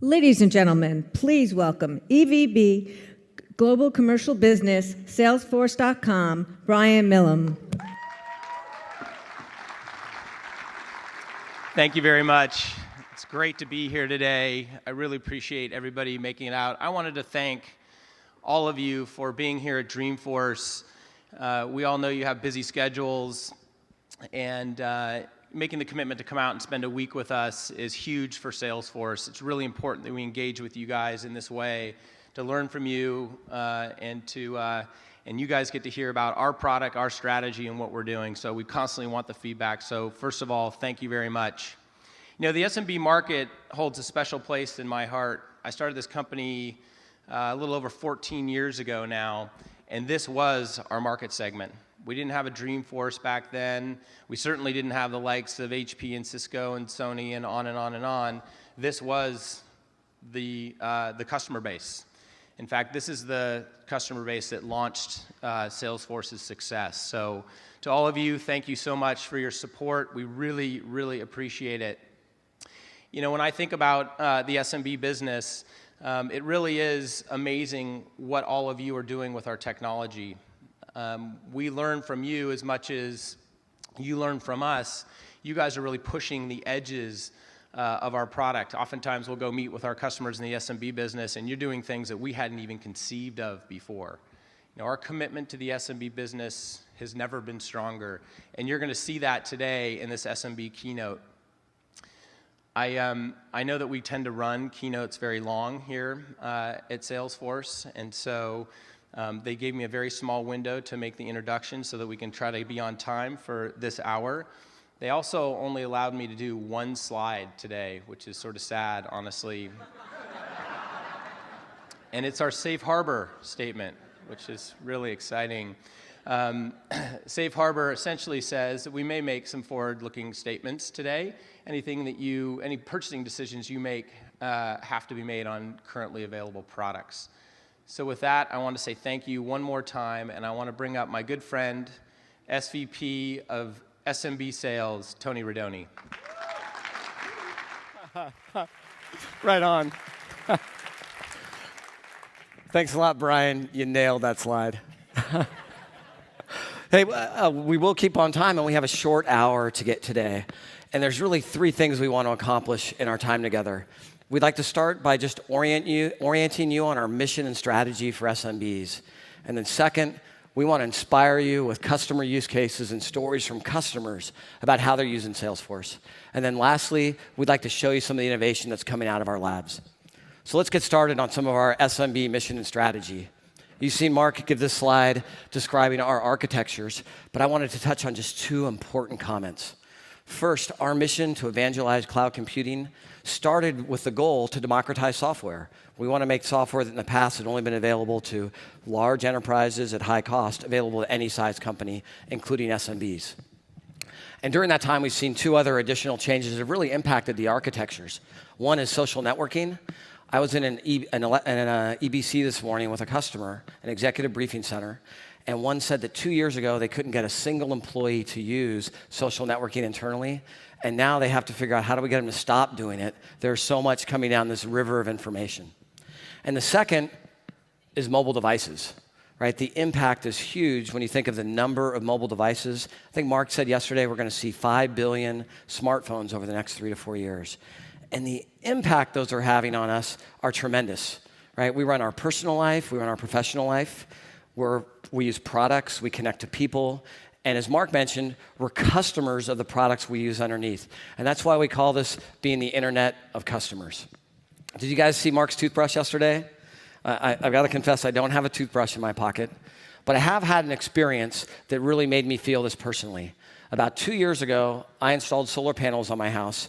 Ladies and gentlemen, please welcome EVP Global Commercial Business, Salesforce.com, Brian Millham. Thank you very much. It's great to be here today. I really appreciate everybody making it out. I wanted to thank all of you for being here at Dreamforce. We all know you have busy schedules, and making the commitment to come out and spend a week with us is huge for Salesforce. It's really important that we engage with you guys in this way to learn from you, and you guys get to hear about our product, our strategy, and what we're doing. So we constantly want the feedback. So first of all, thank you very much. You know, the SMB market holds a special place in my heart. I started this company a little over 14 years ago now, and this was our market segment. We didn't have a Dreamforce back then. We certainly didn't have the likes of HP and Cisco and Sony and on and on and on. This was the customer base. In fact, this is the customer base that launched Salesforce's success. So to all of you, thank you so much for your support. We really, really appreciate it. You know, when I think about the SMB business, it really is amazing what all of you are doing with our technology. We learn from you as much as you learn from us. You guys are really pushing the edges of our product. Oftentimes we'll go meet with our customers in the SMB business, and you're doing things that we hadn't even conceived of before. You know, our commitment to the SMB business has never been stronger, and you're going to see that today in this SMB keynote. I know that we tend to run keynotes very long here at Salesforce, and so they gave me a very small window to make the introduction so that we can try to be on time for this hour. They also only allowed me to do one slide today, which is sort of sad, honestly. And it's our safe harbor statement, which is really exciting. Safe harbor essentially says that we may make some forward-looking statements today. Any purchasing decisions you make have to be made on currently available products. So with that, I want to say thank you one more time, and I want to bring up my good friend, SVP of SMB Sales, Tony Rodoni. Right on. Thanks a lot, Brian. You nailed that slide. Hey, we will keep on time, and we have a short hour to get today. And there's really three things we want to accomplish in our time together. We'd like to start by just orienting you on our mission and strategy for SMBs. And then second, we want to inspire you with customer use cases and stories from customers about how they're using Salesforce. And then lastly, we'd like to show you some of the innovation that's coming out of our labs. So let's get started on some of our SMB mission and strategy. You've seen Mark give this slide describing our architectures, but I wanted to touch on just two important comments. First, our mission to evangelize cloud computing started with the goal to democratize software. We want to make software that in the past had only been available to large enterprises at high cost, available to any size company, including SMBs. And during that time, we've seen two other additional changes that have really impacted the architectures. One is social networking. I was in an EBC this morning with a customer, an executive briefing center, and one said that 2 years ago they couldn't get a single employee to use social networking internally, and now they have to figure out how do we get them to stop doing it. There's so much coming down this river of information. And the second is mobile devices, right? The impact is huge when you think of the number of mobile devices. I think Mark said yesterday we're going to see 5 billion smartphones over the next 3 to 4 years. And the impact those are having on us are tremendous, right? We run our personal life, we run our professional life, we use products, we connect to people, and as Mark mentioned, we're customers of the products we use underneath. And that's why we call this being the Internet of Customers. Did you guys see Mark's toothbrush yesterday? I've got to confess, I don't have a toothbrush in my pocket, but I have had an experience that really made me feel this personally. About 2 years ago, I installed solar panels on my house,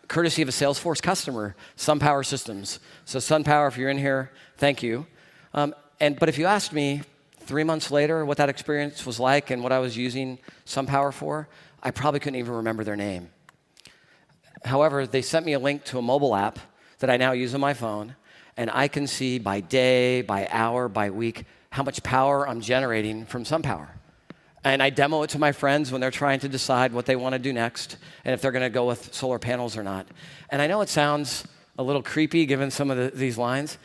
courtesy of a Salesforce customer, SunPower Systems. So SunPower, if you're in here, thank you. But if you asked me 3 months later what that experience was like and what I was using SunPower for, I probably couldn't even remember their name. However, they sent me a link to a mobile app that I now use on my phone, and I can see by day, by hour, by week, how much power I'm generating from SunPower. And I demo it to my friends when they're trying to decide what they want to do next and if they're going to go with solar panels or not. And I know it sounds a little creepy given some of these lines.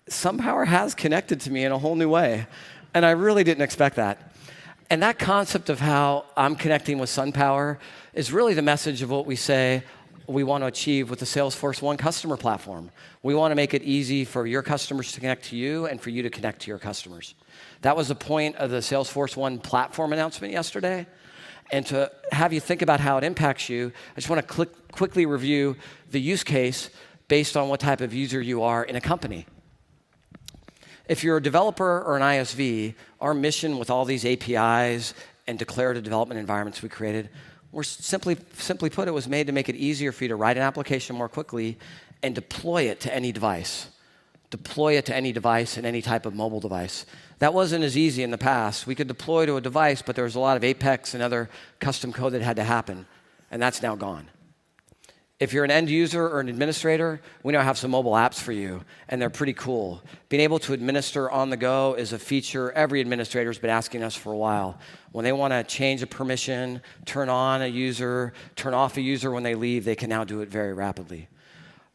SunPower has connected to me in a whole new way, and I really didn't expect that. And that concept of how I'm connecting with SunPower is really the message of what we say we want to achieve with the Salesforce One customer platform. We want to make it easy for your customers to connect to you and for you to connect to your customers. That was the point of the Salesforce One platform announcement yesterday. And to have you think about how it impacts you, I just want to quickly review the use case based on what type of user you are in a company. If you're a developer or an ISV, our mission with all these APIs and declarative development environments we created, simply put, it was made to make it easier for you to write an application more quickly and deploy it to any device. Deploy it to any device and any type of mobile device. That wasn't as easy in the past. We could deploy to a device, but there was a lot of Apex and other custom code that had to happen, and that's now gone. If you're an end user or an administrator, we now have some mobile apps for you, and they're pretty cool. Being able to administer on the go is a feature every administrator has been asking us for a while. When they want to change a permission, turn on a user, turn off a user when they leave, they can now do it very rapidly.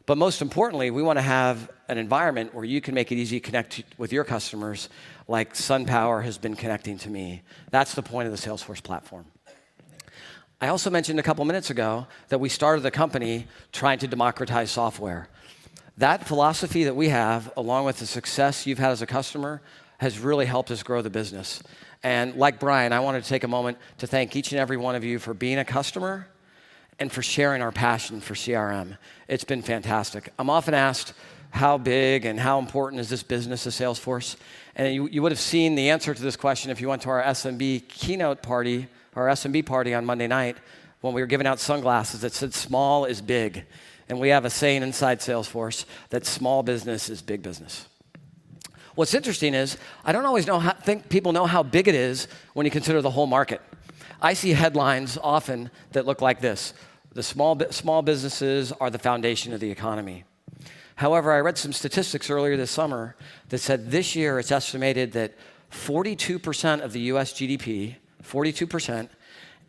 But most importantly, we want to have an environment where you can make it easy to connect with your customers like SunPower has been connecting to me. That's the point of the Salesforce platform. I also mentioned a couple minutes ago that we started the company trying to democratize software. That philosophy that we have, along with the success you've had as a customer, has really helped us grow the business. And like Brian, I wanted to take a moment to thank each and every one of you for being a customer and for sharing our passion for CRM. It's been fantastic. I'm often asked, how big and how important is this business of Salesforce? And you would have seen the answer to this question if you went to our SMB keynote party, our SMB party on Monday night, when we were giving out sunglasses that said small is big. And we have a saying inside Salesforce that small business is big business. What's interesting is I don't always think people know how big it is when you consider the whole market. I see headlines often that look like this. The small businesses are the foundation of the economy. However, I read some statistics earlier this summer that said this year it's estimated that 42% of the US GDP, 42%,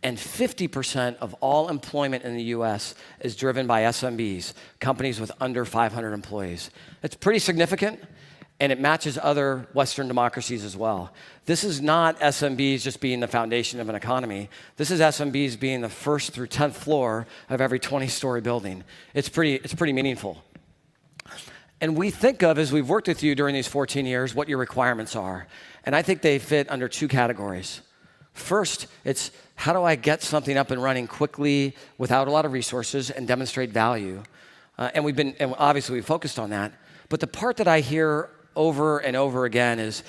and 50% of all employment in the US is driven by SMBs, companies with under 500 employees. It's pretty significant, and it matches other Western democracies as well. This is not SMBs just being the foundation of an economy. This is SMBs being the first through 10th floor of every 20-story building. It's pretty meaningful. And we think of, as we've worked with you during these 14 years, what your requirements are. And I think they fit under two categories. First, it's how do I get something up and running quickly without a lot of resources and demonstrate value? And obviously we've focused on that. But the part that I hear over and over again is,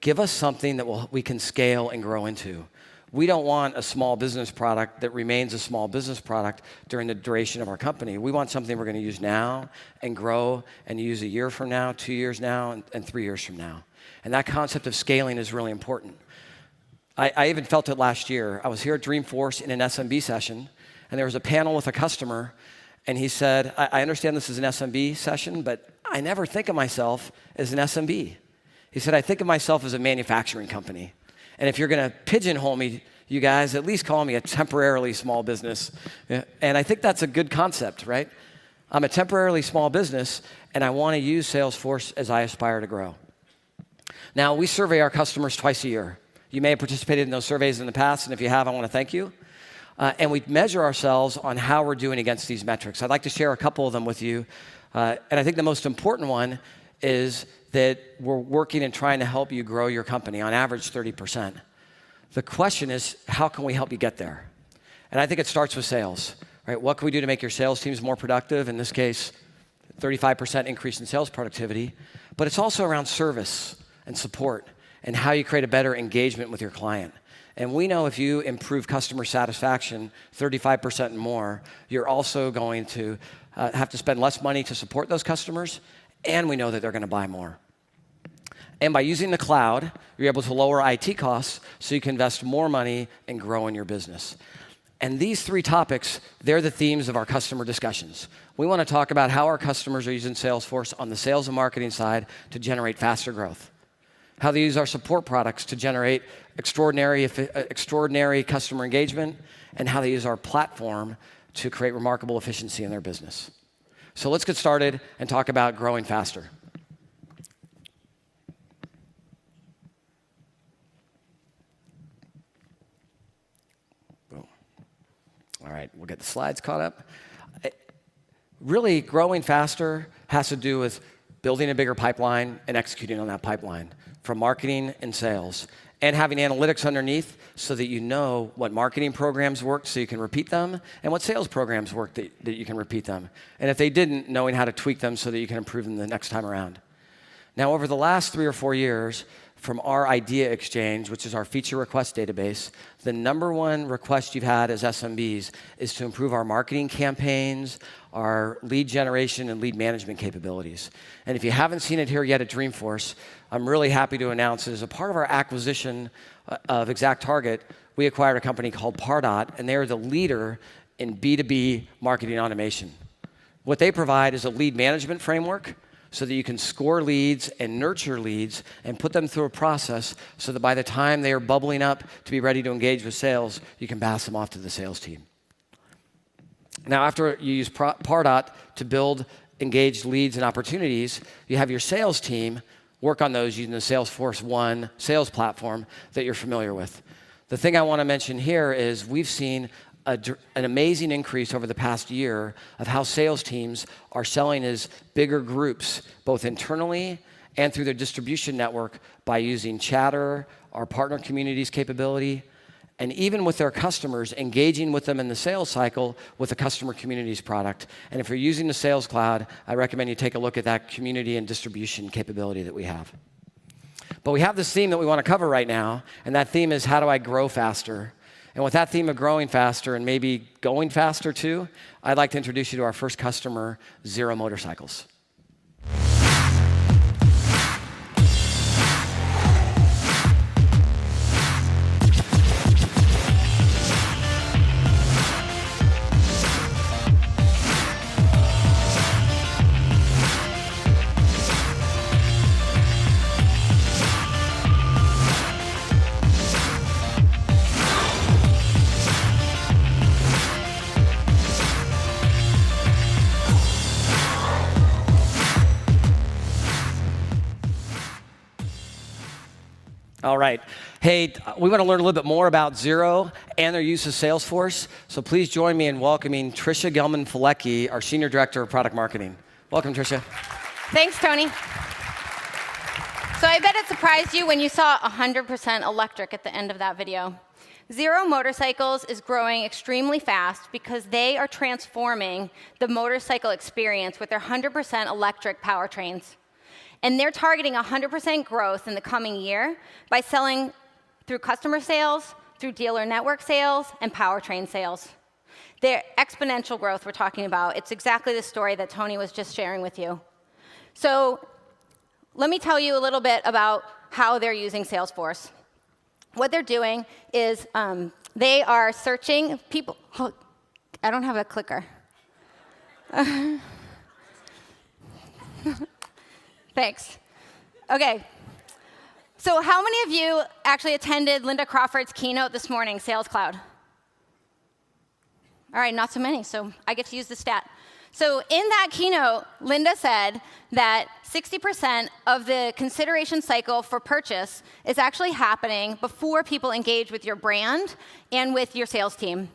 give us something that we can scale and grow into. We don't want a small business product that remains a small business product during the duration of our company. We want something we're going to use now and grow and use a year from now, 2 years now, and 3 years from now. And that concept of scaling is really important. I even felt it last year. I was here at Dreamforce in an SMB session, and there was a panel with a customer, and he said, I understand this is an SMB session, but I never think of myself as an SMB. He said, I think of myself as a manufacturing company. And if you're going to pigeonhole me, you guys, at least call me a temporarily small business. And I think that's a good concept, right? I'm a temporarily small business, and I want to use Salesforce as I aspire to grow. Now, we survey our customers twice a year. You may have participated in those surveys in the past, and if you have, I want to thank you. And we measure ourselves on how we're doing against these metrics. I'd like to share a couple of them with you. And I think the most important one is that we're working and trying to help you grow your company, on average 30%. The question is, how can we help you get there? And I think it starts with sales, right? What can we do to make your sales teams more productive? In this case, 35% increase in sales productivity. But it's also around service and support and how you create a better engagement with your client. And we know if you improve customer satisfaction 35% and more, you're also going to have to spend less money to support those customers, and we know that they're going to buy more. And by using the cloud, you're able to lower IT costs so you can invest more money and grow in your business. And these three topics, they're the themes of our customer discussions. We want to talk about how our customers are using Salesforce on the sales and marketing side to generate faster growth, how they use our support products to generate extraordinary customer engagement, and how they use our platform to create remarkable efficiency in their business. So let's get started and talk about growing faster. Boom. All right, we'll get the slides caught up. Really, growing faster has to do with building a bigger pipeline and executing on that pipeline from marketing and sales, and having analytics underneath so that you know what marketing programs worked so you can repeat them, and what sales programs worked that you can repeat them. And if they didn't, knowing how to tweak them so that you can improve them the next time around. Now, over the last 3 or 4 years, from our idea exchange, which is our feature request database, the #1 request you've had as SMBs is to improve our marketing campaigns, our lead generation and lead management capabilities. And if you haven't seen it here yet at Dreamforce, I'm really happy to announce that as a part of our acquisition of ExactTarget, we acquired a company called Pardot, and they are the leader in B2B marketing automation. What they provide is a lead management framework so that you can score leads and nurture leads and put them through a process so that by the time they are bubbling up to be ready to engage with sales, you can pass them off to the sales team. Now, after you use Pardot to build engaged leads and opportunities, you have your sales team work on those using the Salesforce One sales platform that you're familiar with. The thing I want to mention here is we've seen an amazing increase over the past year of how sales teams are selling as bigger groups, both internally and through their distribution network by using Chatter, our partner community's capability, and even with their customers, engaging with them in the sales cycle with the customer communities product. And if you're using the Sales Cloud, I recommend you take a look at that community and distribution capability that we have. But we have this theme that we want to cover right now, and that theme is how do I grow faster? And with that theme of growing faster and maybe going faster too, I'd like to introduce you to our first customer, Zero Motorcycles. All right. Hey, we want to learn a little bit more about Zero and their use of Salesforce. So please join me in welcoming Tricia Gelman-Filecki, our Senior Director of Product Marketing. Welcome, Tricia. Thanks, Tony. So I bet it surprised you when you saw 100% electric at the end of that video. Zero Motorcycles is growing extremely fast because they are transforming the motorcycle experience with their 100% electric powertrains. And they're targeting 100% growth in the coming year by selling through customer sales, through dealer network sales, and powertrain sales. They're exponential growth we're talking about. It's exactly the story that Tony was just sharing with you. So let me tell you a little bit about how they're using Salesforce. What they're doing is they are searching people. Oh, I don't have a clicker. Thanks. Okay. So how many of you actually attended Linda Crawford's keynote this morning, Sales Cloud? All right, not so many, so I get to use the stat. So in that keynote, Linda said that 60% of the consideration cycle for purchase is actually happening before people engage with your brand and with your sales team.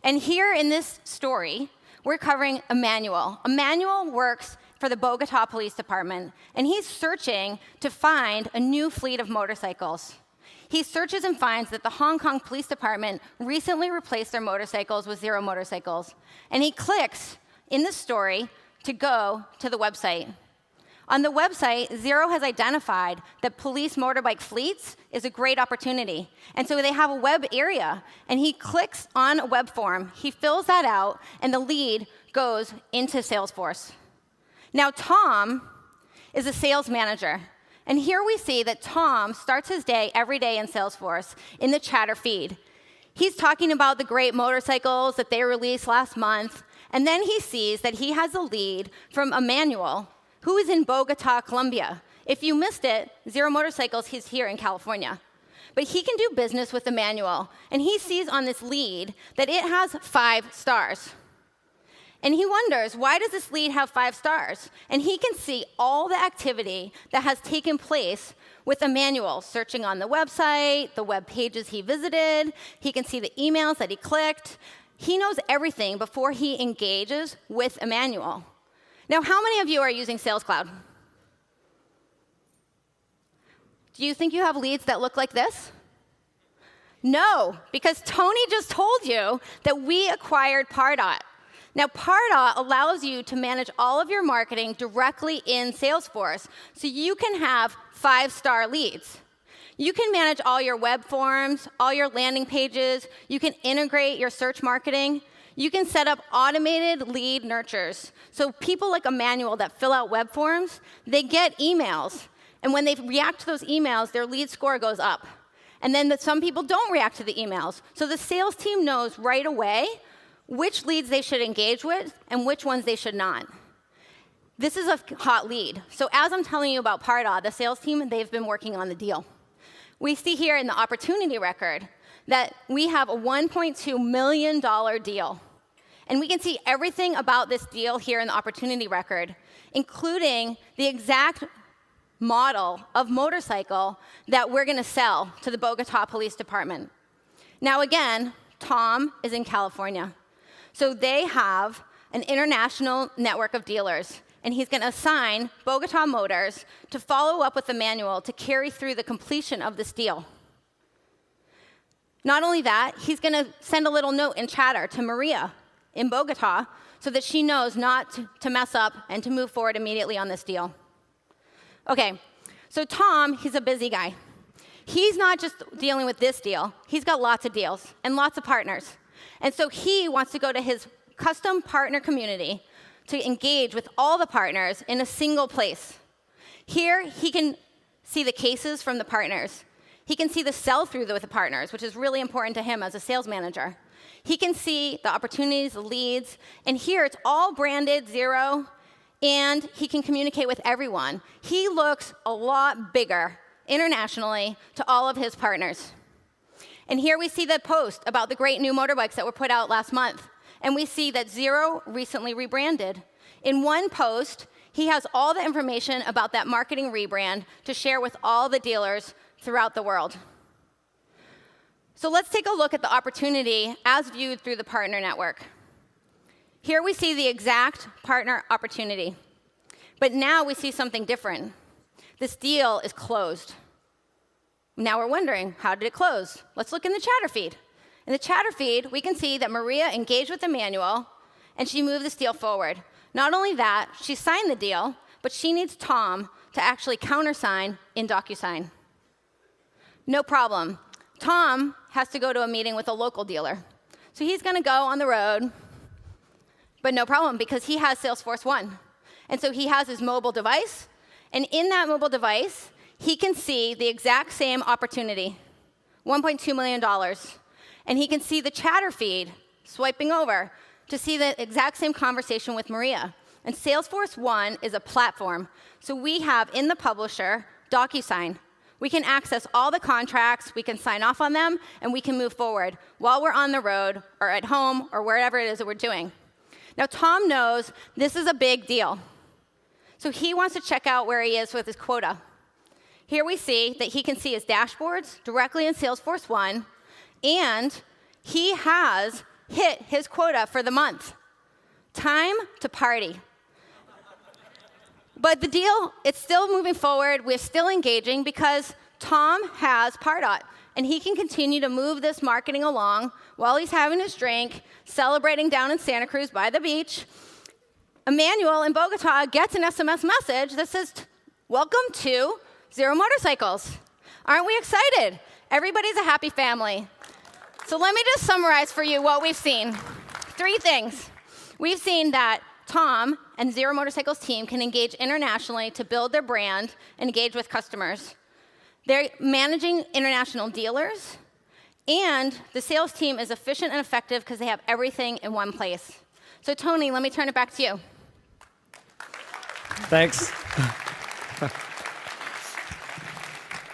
And here in this story, we're covering Emmanuel. Emmanuel works for the Bogota Police Department, and he's searching to find a new fleet of motorcycles. He searches and finds that the Hong Kong Police Department recently replaced their motorcycles with Zero Motorcycles. And he clicks in the story to go to the website. On the website, Zero has identified that police motorbike fleets is a great opportunity. And so they have a web area, and he clicks on a web form. He fills that out, and the lead goes into Salesforce. Now, Tom is a sales manager. And here we see that Tom starts his day every day in Salesforce in the Chatter feed. He's talking about the great motorcycles that they released last month. And then he sees that he has a lead from Emmanuel, who is in Bogota, Colombia. If you missed it, Zero Motorcycles, he's here in California. But he can do business with Emmanuel. And he sees on this lead that it has 5 stars. And he wonders, why does this lead have 5 stars? And he can see all the activity that has taken place with Emmanuel, searching on the website, the web pages he visited. He can see the emails that he clicked. He knows everything before he engages with Emmanuel. Now, how many of you are using Sales Cloud? Do you think you have leads that look like this? No, because Tony just told you that we acquired Pardot. Now, Pardot allows you to manage all of your marketing directly in Salesforce, so you can have 5-star leads. You can manage all your web forms, all your landing pages. You can integrate your search marketing. You can set up automated lead nurtures. So people like Emmanuel that fill out web forms, they get emails. And when they react to those emails, their lead score goes up. And then some people don't react to the emails. So the sales team knows right away which leads they should engage with and which ones they should not. This is a hot lead. So as I'm telling you about Pardot, the sales team, they've been working on the deal. We see here in the opportunity record that we have a $1.2 million deal. And we can see everything about this deal here in the opportunity record, including the exact model of motorcycle that we're going to sell to the Bogota Police Department. Now again, Tom is in California. So they have an international network of dealers, and he's going to assign Bogota Motors to follow up with Emmanuel to carry through the completion of this deal. Not only that, he's going to send a little note in chatter to Maria in Bogota so that she knows not to mess up and to move forward immediately on this deal. Okay, so Tom, he's a busy guy. He's not just dealing with this deal. He's got lots of deals and lots of partners. And so he wants to go to his custom partner community to engage with all the partners in a single place. Here, he can see the cases from the partners. He can see the sell-through with the partners, which is really important to him as a sales manager. He can see the opportunities, the leads, and here it's all branded 0, and he can communicate with everyone. He looks a lot bigger internationally to all of his partners. And here we see the post about the great new motorbikes that were put out last month. And we see that 0 recently rebranded. In one post, he has all the information about that marketing rebrand to share with all the dealers throughout the world. So let's take a look at the opportunity as viewed through the partner network. Here we see the exact partner opportunity. But now we see something different. This deal is closed. Now we're wondering, how did it close? Let's look in the chatter feed. In the chatter feed, we can see that Maria engaged with Emmanuel, and she moved this deal forward. Not only that, she signed the deal, but she needs Tom to actually countersign in DocuSign. No problem. Tom has to go to a meeting with a local dealer. So he's going to go on the road, but no problem, because he has Salesforce One. And so he has his mobile device, and in that mobile device, he can see the exact same opportunity, $1.2 million. And he can see the chatter feed swiping over to see the exact same conversation with Maria. And Salesforce One is a platform. So we have in the publisher DocuSign. We can access all the contracts, we can sign off on them, and we can move forward while we're on the road or at home or wherever it is that we're doing. Now, Tom knows this is a big deal. So he wants to check out where he is with his quota. Here we see that he can see his dashboards directly in Salesforce One, and he has hit his quota for the month. Time to party. But the deal, it's still moving forward. We're still engaging because Tom has Pardot, and he can continue to move this marketing along while he's having his drink, celebrating down in Santa Cruz by the beach. Emmanuel in Bogota gets an SMS message that says, "Welcome to 0 Motorcycles." Aren't we excited? Everybody's a happy family. So let me just summarize for you what we've seen. 3 things. We've seen that Tom and 0 Motorcycles team can engage internationally to build their brand and engage with customers. They're managing international dealers, and the sales team is efficient and effective because they have everything in one place. So Tony, let me turn it back to you. Thanks.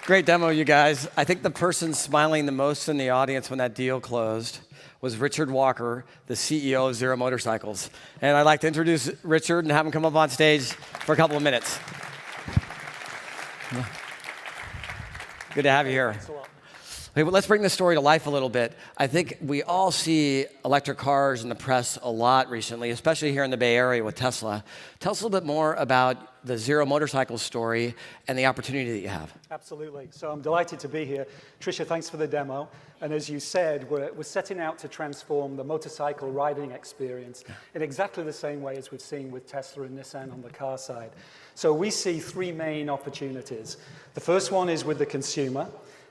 Great demo, you guys. I think the person smiling the most in the audience when that deal closed was Richard Walker, the CEO of Zero Motorcycles. And I'd like to introduce Richard and have him come up on stage for a couple of minutes. Good to have you here. Thanks a lot. Hey, well, let's bring this story to life a little bit. I think we all see electric cars in the press a lot recently, especially here in the Bay Area with Tesla. Tell us a little bit more about the Zero Motorcycles story and the opportunity that you have. Absolutely. So I'm delighted to be here. Tricia, thanks for the demo. And as you said, we're setting out to transform the motorcycle riding experience in exactly the same way as we've seen with Tesla and Nissan on the car side. So we see three main opportunities. The first one is with the consumer.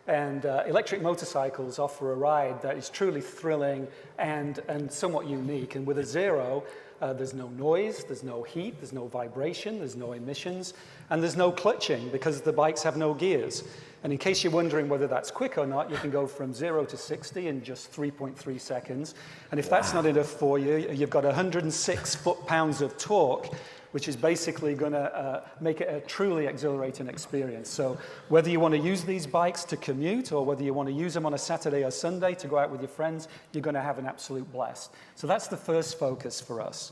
And electric motorcycles offer a ride that is truly thrilling and somewhat unique. And with a Zero, there's no noise, there's no heat, there's no vibration, there's no emissions, and there's no clutching because the bikes have no gears. And in case you're wondering whether that's quick or not, you can go from 0 to 60 in just 3.3 seconds. And if that's not enough for you, you've got 106 foot-pounds of torque, which is basically going to make it a truly exhilarating experience. So whether you want to use these bikes to commute or whether you want to use them on a Saturday or Sunday to go out with your friends, you're going to have an absolute blast. So that's the first focus for us.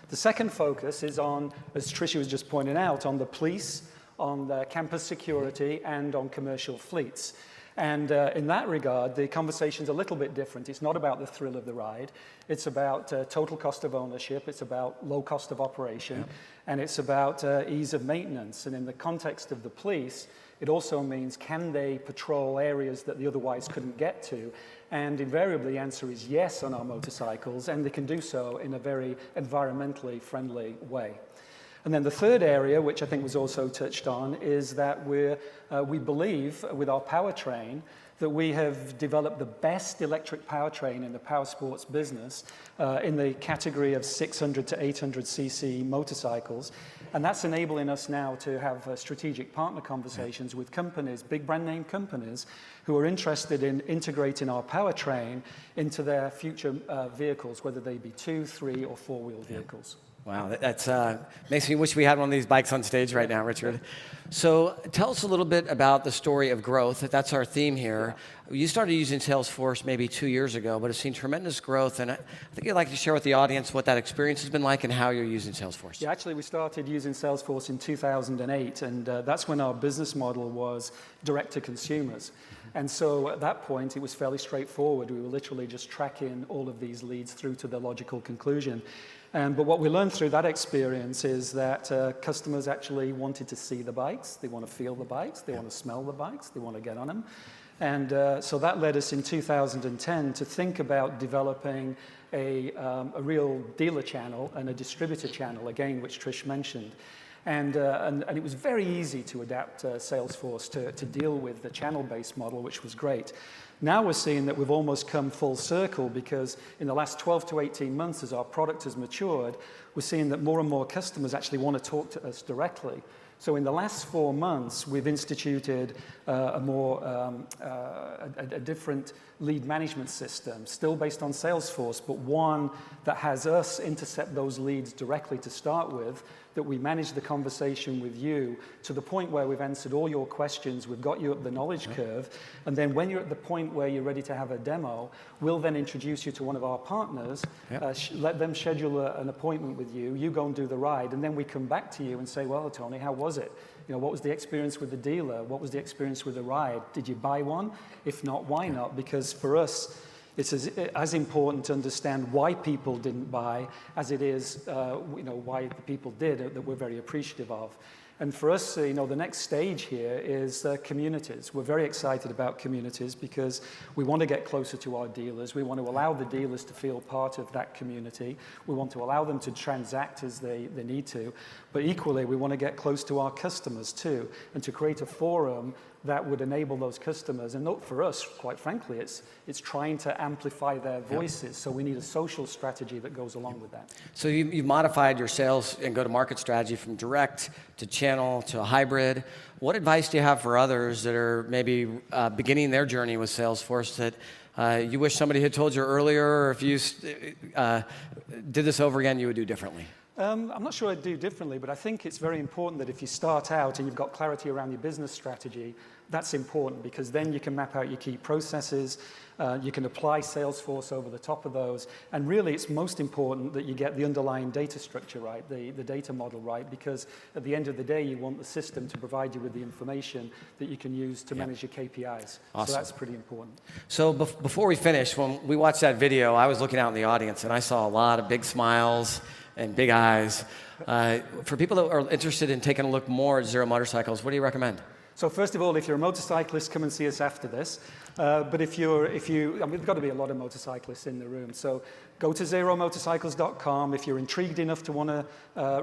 The second focus is on, as Tricia was just pointing out, on the police, on the campus security, and on commercial fleets. And in that regard, the conversation's a little bit different. It's not about the thrill of the ride. It's about total cost of ownership. It's about low cost of operation. And it's about ease of maintenance. And in the context of the police, it also means, can they patrol areas that they otherwise couldn't get to? And invariably, the answer is yes on our motorcycles, and they can do so in a very environmentally friendly way. And then the third area, which I think was also touched on, is that we believe with our powertrain that we have developed the best electric powertrain in the power sports business in the category of 600 to 800 cc motorcycles. And that's enabling us now to have strategic partner conversations with companies, big brand name companies, who are interested in integrating our powertrain into their future vehicles, whether they be 2, 3, or 4-wheel vehicles. Wow, that's makes me wish we had one of these bikes on stage right now, Richard. So tell us a little bit about the story of growth. That's our theme here. You started using Salesforce maybe 2 years ago, but have seen tremendous growth. And I think you'd like to share with the audience what that experience has been like and how you're using Salesforce. Yeah, actually, we started using Salesforce in 2008, and that's when our business model was direct to consumers. And so at that point, it was fairly straightforward. We were literally just tracking all of these leads through to the logical conclusion. But what we learned through that experience is that customers actually wanted to see the bikes, they want to feel the bikes, they want to smell the bikes, they want to get on them. And so that led us in 2010 to think about developing a real dealer channel and a distributor channel, again, which Trish mentioned. And it was very easy to adapt Salesforce to deal with the channel-based model, which was great. Now we're seeing that we've almost come full circle because in the last 12 to 18 months, as our product has matured, we're seeing that more and more customers actually want to talk to us directly. So in the last 4 months, we've instituted a different lead management system, still based on Salesforce, but one that has us intercept those leads directly to start with, that we manage the conversation with you to the point where we've answered all your questions, we've got you up the knowledge curve, and then when you're at the point where you're ready to have a demo, we'll then introduce you to one of our partners, let them schedule an appointment with you, you go and do the ride, and then we come back to you and say, well, Tony, how was it? You know, what was the experience with the dealer? What was the experience with the ride? Did you buy one? If not, why not? Because for us, it's as important to understand why people didn't buy as it is, why the people did that we're very appreciative of. And for us, the next stage here is communities. We're very excited about communities because we want to get closer to our dealers. We want to allow the dealers to feel part of that community. We want to allow them to transact as they need to. But equally, we want to get close to our customers too, and to create a forum that would enable those customers. And for us, quite frankly, it's trying to amplify their voices. So we need a social strategy that goes along with that. So you've modified your sales and go-to-market strategy from direct to channel to a hybrid. What advice do you have for others that are maybe beginning their journey with Salesforce that you wish somebody had told you earlier, or if you did this over again, you would do differently? I'm not sure I'd do differently, but I think it's very important that if you start out and you've got clarity around your business strategy, that's important because then you can map out your key processes, you can apply Salesforce over the top of those, and really it's most important that you get the underlying data structure right, the data model right, because at the end of the day you want the system to provide you with the information that you can use to manage your KPIs. Awesome. So that's pretty important. So before we finish, when we watched that video, I was looking out in the audience and I saw a lot of big smiles and big eyes. For people that are interested in taking a look more at Zero Motorcycles, what do you recommend? So first of all, if you're a motorcyclist, come and see us after this. But if you, I mean, there's got to be a lot of motorcyclists in the room. So go to zeromotorcycles.com. If you're intrigued enough to want to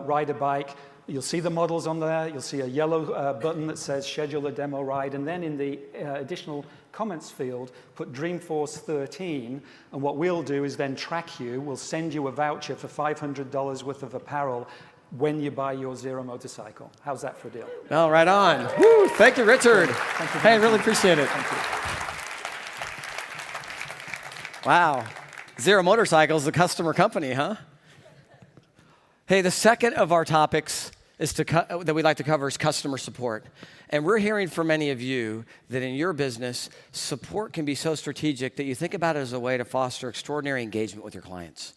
ride a bike, you'll see the models on there. You'll see a yellow button that says schedule a demo ride. And then in the additional comments field, put Dreamforce 13. And what we'll do is then track you. We'll send you a voucher for $500 worth of apparel when you buy your Zero motorcycle. How's that for a deal? Oh, right on. Woo, thank you, Richard. Thank you. Hey, really appreciate it. Thank you. Wow. Zero Motorcycles, the customer company, huh? Hey, the second of our topics is that we'd like to cover is customer support. And we're hearing from many of you that in your business, support can be so strategic that you think about it as a way to foster extraordinary engagement with your clients.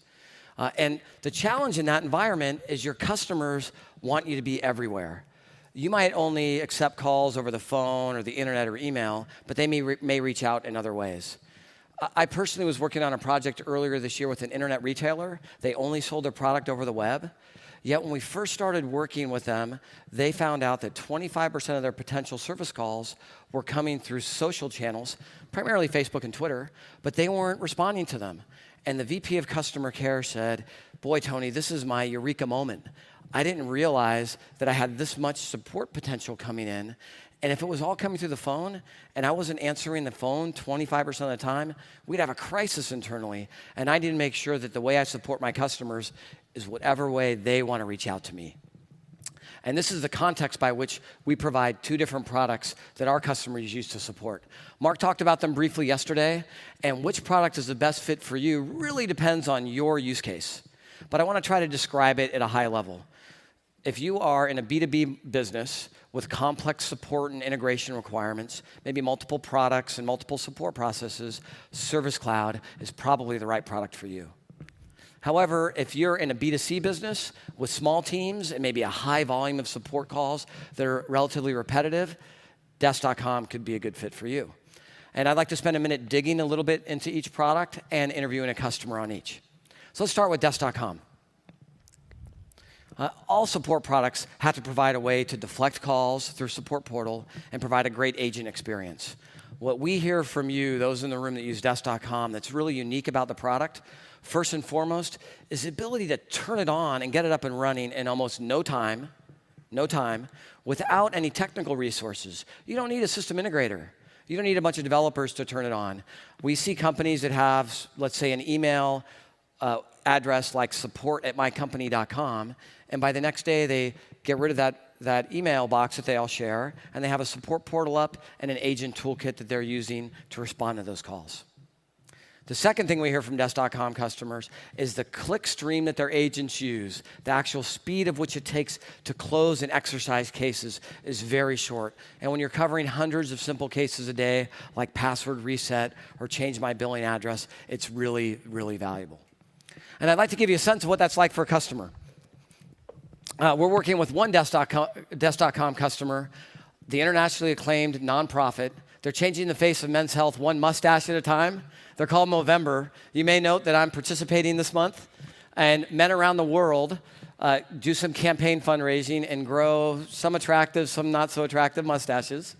And the challenge in that environment is your customers want you to be everywhere. You might only accept calls over the phone or the internet or email, but they may reach out in other ways. I personally was working on a project earlier this year with an internet retailer. They only sold their product over the web. Yet when we first started working with them, they found out that 25% of their potential service calls were coming through social channels, primarily Facebook and Twitter, but they weren't responding to them. And the VP of customer care said, boy, Tony, this is my eureka moment. I didn't realize that I had this much support potential coming in. And if it was all coming through the phone and I wasn't answering the phone 25% of the time, we'd have a crisis internally. And I need to make sure that the way I support my customers is whatever way they want to reach out to me. And this is the context by which we provide two different products that our customers use to support. Mark talked about them briefly yesterday, and which product is the best fit for you really depends on your use case. But I want to try to describe it at a high level. If you are in a B2B business with complex support and integration requirements, maybe multiple products and multiple support processes, Service Cloud is probably the right product for you. However, if you're in a B2C business with small teams and maybe a high volume of support calls that are relatively repetitive, Desk.com could be a good fit for you. And I'd like to spend a minute digging a little bit into each product and interviewing a customer on each. So let's start with Desk.com. All support products have to provide a way to deflect calls through Support Portal and provide a great agent experience. What we hear from you, those in the room that use Desk.com, that's really unique about the product, first and foremost, is the ability to turn it on and get it up and running in almost no time, without any technical resources. You don't need a system integrator. You don't need a bunch of developers to turn it on. We see companies that have, let's say, an email address like support@mycompany.com, and by the next day they get rid of that email box that they all share, and they have a support portal up and an agent toolkit that they're using to respond to those calls. The second thing we hear from Desk.com customers is the click stream that their agents use. The actual speed of which it takes to close and exercise cases is very short. And when you're covering hundreds of simple cases a day, like password reset or change my billing address, it's really, really valuable. And I'd like to give you a sense of what that's like for a customer. We're working with one Desk.com customer, the internationally acclaimed nonprofit. They're changing the face of men's health one mustache at a time. They're called Movember. You may note that I'm participating this month, and men around the world do some campaign fundraising and grow some attractive, some not so attractive mustaches.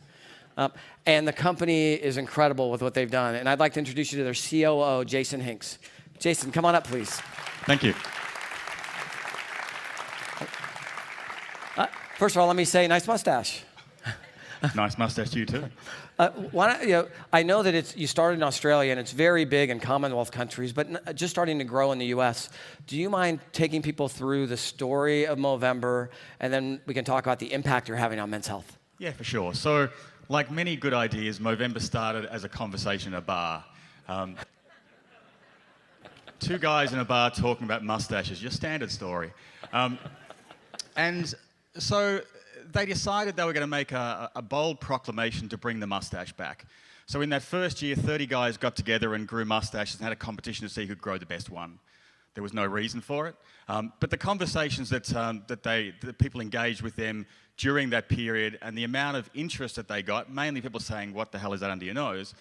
And the company is incredible with what they've done. And I'd like to introduce you to their COO, Jason Hincks. Jason, come on up, please. Thank you. First of all, let me say, nice mustache. Nice mustache to you too. I know that you started in Australia and it's very big in Commonwealth countries, but just starting to grow in the US. Do you mind taking people through the story of Movember, and then we can talk about the impact you're having on men's health? Yeah, for sure. So, like many good ideas, Movember started as a conversation at a bar. Two guys in a bar talking about mustaches, your standard story. And so they decided they were going to make a bold proclamation to bring the mustache back. So in that first year, 30 guys got together and grew mustaches and had a competition to see who could grow the best one. There was no reason for it. But the conversations that people engaged with them during that period and the amount of interest that they got, mainly people saying, what the hell is that under your nose?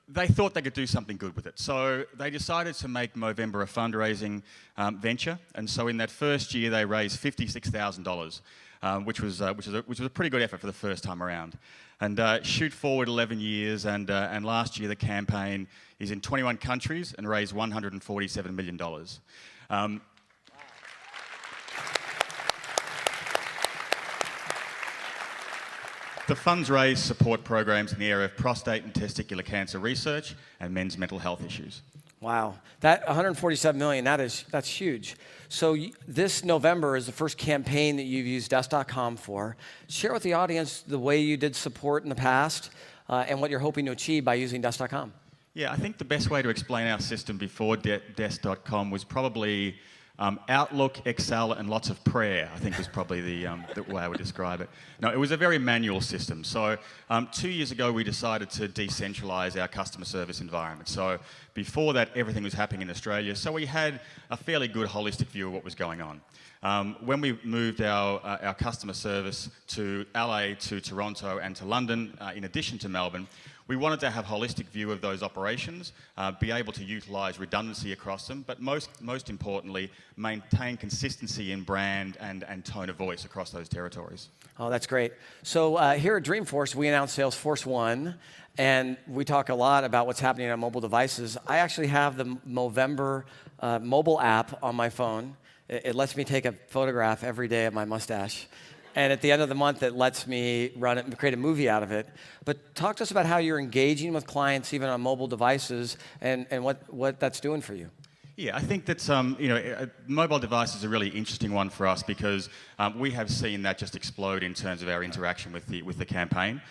They thought they could do something good with it. So they decided to make Movember a fundraising venture. And so in that first year, they raised $56,000, which was a pretty good effort for the first time around. And shoot forward 11 years, and last year the campaign is in 21 countries and raised $147 million. The funds raised support programs in the area of prostate and testicular cancer research and men's mental health issues. Wow, that 147 million, that's huge. So this November is the first campaign that you've used Desk.com for. Share with the audience the way you did support in the past and what you're hoping to achieve by using Desk.com. Yeah, I think the best way to explain our system before Desk.com was probably Outlook, Excel, and lots of prayer, I think was probably the way I would describe it. No, it was a very manual system. So 2 years ago, we decided to decentralize our customer service environment. So before that, everything was happening in Australia. So we had a fairly good holistic view of what was going on. When we moved our customer service to LA, to Toronto, and to London, in addition to Melbourne, we wanted to have a holistic view of those operations, be able to utilize redundancy across them, but most importantly, maintain consistency in brand and tone of voice across those territories. Oh, that's great. So here at Dreamforce, we announced Salesforce One, and we talk a lot about what's happening on mobile devices. I actually have the Movember mobile app on my phone. It lets me take a photograph every day of my mustache. And at the end of the month, it lets me run it and create a movie out of it. But talk to us about how you're engaging with clients even on mobile devices and what that's doing for you. Yeah, I think that mobile devices is a really interesting one for us because we have seen that just explode in terms of our interaction with the campaign.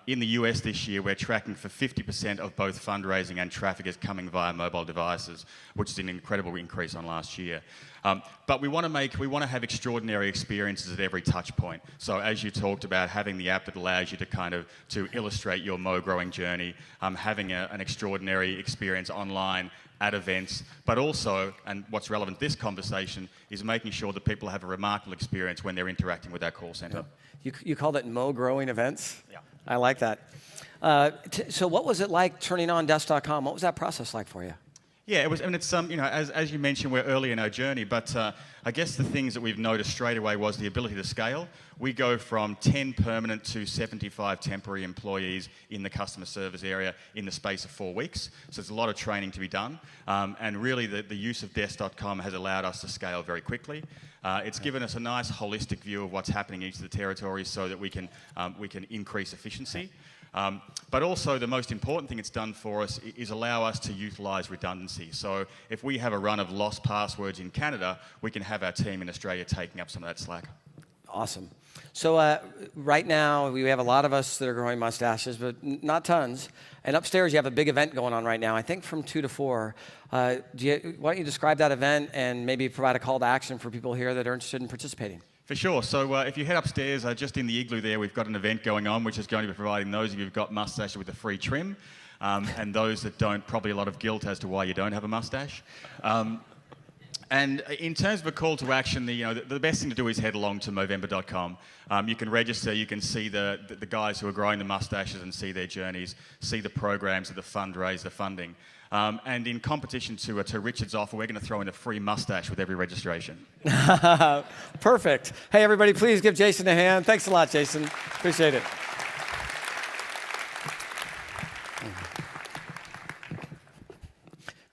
In the US this year, we're tracking for 50% of both fundraising and traffic is coming via mobile devices, which is an incredible increase on last year. But we want to have extraordinary experiences at every touch point. So as you talked about, having the app that allows you to illustrate your Mo growing journey, having an extraordinary experience online at events, but also, and what's relevant to this conversation, is making sure that people have a remarkable experience when they're interacting with our call center. You called it Mo growing events? Yeah. I like that. So what was it like turning on Desk.com? What was that process like for you? Yeah, it was, and it's as you mentioned, we're early in our journey, but I guess the things that we've noticed straight away was the ability to scale. We go from 10 permanent to 75 temporary employees in the customer service area in the space of 4 weeks. So there's a lot of training to be done, and really the use of Desk.com has allowed us to scale very quickly. It's given us a nice holistic view of what's happening in each of the territories so that we can increase efficiency. But also the most important thing it's done for us is allow us to utilize redundancy. So if we have a run of lost passwords in Canada, we can have our team in Australia taking up some of that slack. Awesome. So right now, we have a lot of us that are growing mustaches, but not tons. And upstairs, you have a big event going on right now, I think from 2 to 4. Why don't you describe that event and maybe provide a call to action for people here that are interested in participating? For sure. So if you head upstairs, just in the igloo there, we've got an event going on, which is going to be providing those of you who've got mustache with a free trim, and those that don't, probably a lot of guilt as to why you don't have a mustache. And in terms of a call to action, the best thing to do is head along to Movember.com. You can register, you can see the guys who are growing the mustaches and see their journeys, see the programs, the fundraise, the funding. And in competition to Richard's offer, we're going to throw in a free mustache with every registration. Perfect. Hey, everybody, please give Jason a hand. Thanks a lot, Jason. Appreciate it.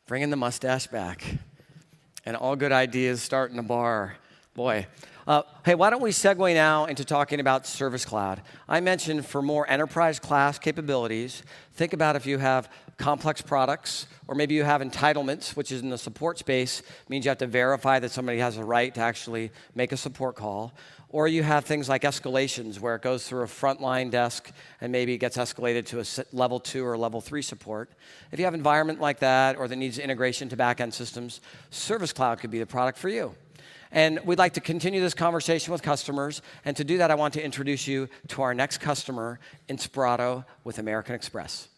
Bringing the mustache back. And all good ideas start in a bar. Boy. Hey, why don't we segue now into talking about Service Cloud? I mentioned for more enterprise class capabilities, think about if you have complex products, or maybe you have entitlements, which is in the support space, means you have to verify that somebody has a right to actually make a support call. Or you have things like escalations, where it goes through a frontline desk and maybe it gets escalated to a level 2 or level 3 support. If you have an environment like that or that needs integration to back-end systems, Service Cloud could be the product for you. And we'd like to continue this conversation with customers. And to do that, I want to introduce you to our next customer, Inspirato with American Express.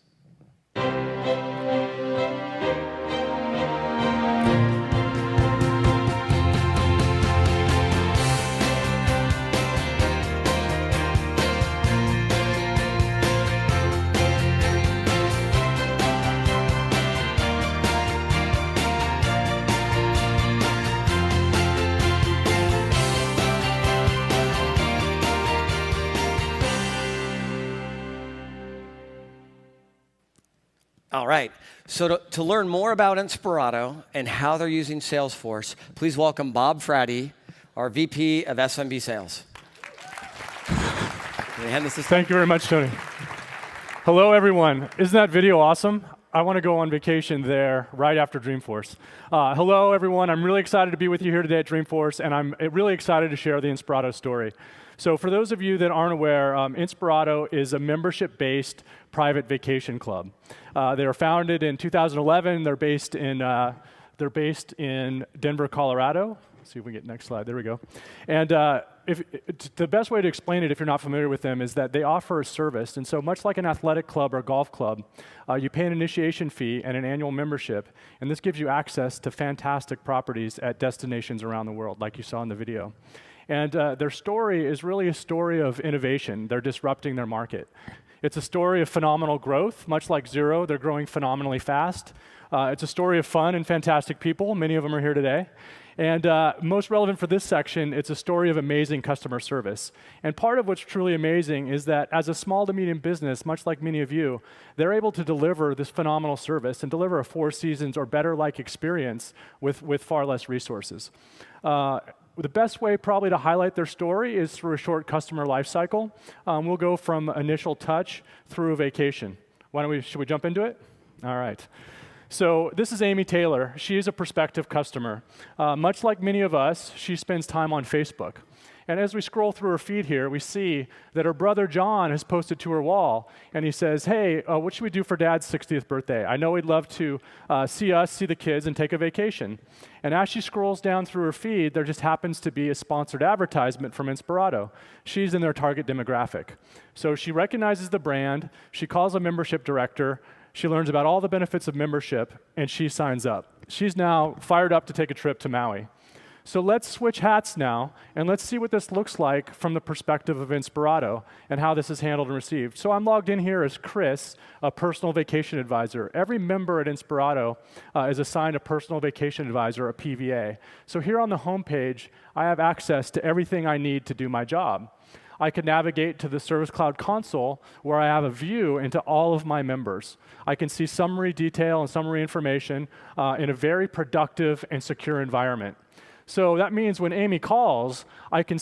All right, so to learn more about Inspirato and how they're using Salesforce, please welcome Bob Frady, our VP of SMB Sales. Thank you very much, Tony. Hello, everyone. Isn't that video awesome? I want to go on vacation there right after Dreamforce. Hello, everyone. I'm really excited to be with you here today at Dreamforce, and I'm really excited to share the Inspirato story. So for those of you that aren't aware, Inspirato is a membership-based private vacation club. They were founded in 2011. They're based in Denver, Colorado. Let's see if we get next slide. There we go. And the best way to explain it, if you're not familiar with them, is that they offer a service. And so much like an athletic club or golf club, you pay an initiation fee and an annual membership. And this gives you access to fantastic properties at destinations around the world, like you saw in the video. And their story is really a story of innovation. They're disrupting their market. It's a story of phenomenal growth. Much like Zero, they're growing phenomenally fast. It's a story of fun and fantastic people. Many of them are here today. And most relevant for this section, it's a story of amazing customer service. And part of what's truly amazing is that as a small to medium business, much like many of you, they're able to deliver this phenomenal service and deliver a Four Seasons or better-like experience with far less resources. The best way probably to highlight their story is through a short customer life cycle. We'll go from initial touch through a vacation. Should we jump into it? All right. So this is Amy Taylor. She is a prospective customer. Much like many of us, she spends time on Facebook. And as we scroll through her feed here, we see that her brother John has posted to her wall, and he says, hey, what should we do for Dad's 60th birthday? I know he'd love to see the kids, and take a vacation. And as she scrolls down through her feed, there just happens to be a sponsored advertisement from Inspirato. She's in their target demographic. So she recognizes the brand, she calls a membership director, she learns about all the benefits of membership, and she signs up. She's now fired up to take a trip to Maui. So let's switch hats now, and let's see what this looks like from the perspective of Inspirato and how this is handled and received. So I'm logged in here as Chris, a personal vacation advisor. Every member at Inspirato is assigned a personal vacation advisor, a PVA. So here on the homepage, I have access to everything I need to do my job. I can navigate to the Service Cloud console where I have a view into all of my members. I can see summary detail and summary information in a very productive and secure environment. So that means when Amy calls, I can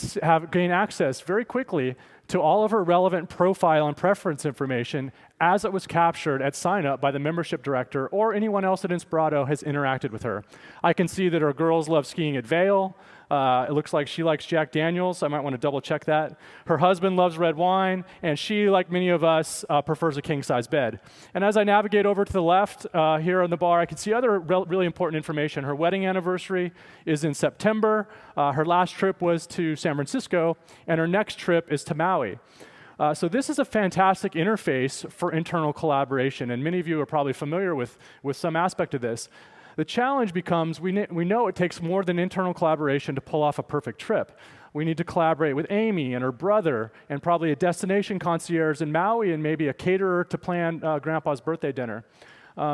gain access very quickly to all of her relevant profile and preference information as it was captured at sign-up by the membership director or anyone else at Inspirato has interacted with her. I can see that her girls love skiing at Vail. It looks like she likes Jack Daniels. I might want to double check that. Her husband loves red wine, and she, like many of us, prefers a king-size bed. And as I navigate over to the left here on the bar, I can see other really important information. Her wedding anniversary is in September. Her last trip was to San Francisco, and her next trip is to Maui. So this is a fantastic interface for internal collaboration, and many of you are probably familiar with some aspect of this. The challenge becomes we know it takes more than internal collaboration to pull off a perfect trip. We need to collaborate with Amy and her brother and probably a destination concierge in Maui and maybe a caterer to plan Grandpa's birthday dinner.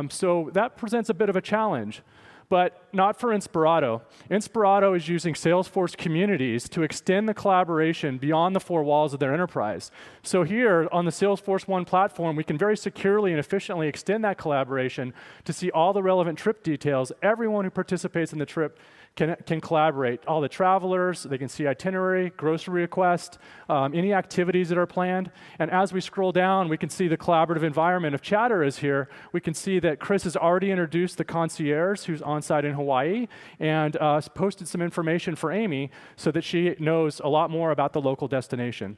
So that presents a bit of a challenge. But not for Inspirato. Inspirato is using Salesforce communities to extend the collaboration beyond the four walls of their enterprise. So here on the Salesforce One platform, we can very securely and efficiently extend that collaboration to see all the relevant trip details. Everyone who participates in the trip can collaborate. All the travelers, they can see itinerary, grocery request, any activities that are planned. And as we scroll down, we can see the collaborative environment. If Chatter is here, we can see that Chris has already introduced the concierge who's on site in Hawaii and posted some information for Amy so that she knows a lot more about the local destination.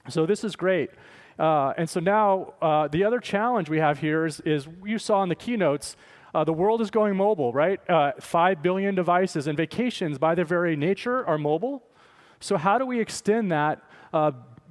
So this is great. And so now the other challenge we have here is you saw in the keynotes, The world is going mobile, right? 5 billion devices, and vacations by their very nature are mobile. So how do we extend that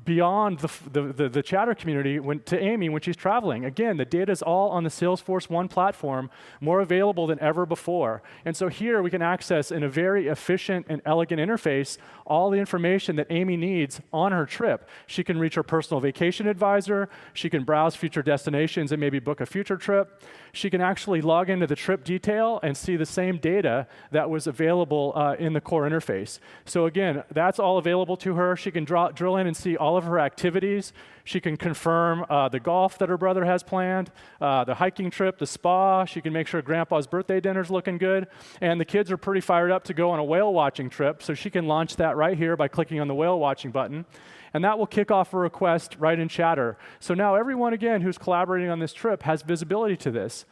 beyond the chatter community to Amy when she's traveling? Again, the data is all on the Salesforce One platform, more available than ever before. And so here we can access in a very efficient and elegant interface all the information that Amy needs on her trip. She can reach her personal vacation advisor. She can browse future destinations and maybe book a future trip. She can actually log into the trip detail and see the same data that was available in the core interface. So again, that's all available to her. She can drill in and see all of her activities. She can confirm the golf that her brother has planned, the hiking trip, the spa. She can make sure Grandpa's birthday dinner's looking good. And the kids are pretty fired up to go on a whale watching trip, so she can launch that right here by clicking on the whale watching button. And that will kick off a request right in Chatter. So now everyone, again, who's collaborating on this trip has visibility to this.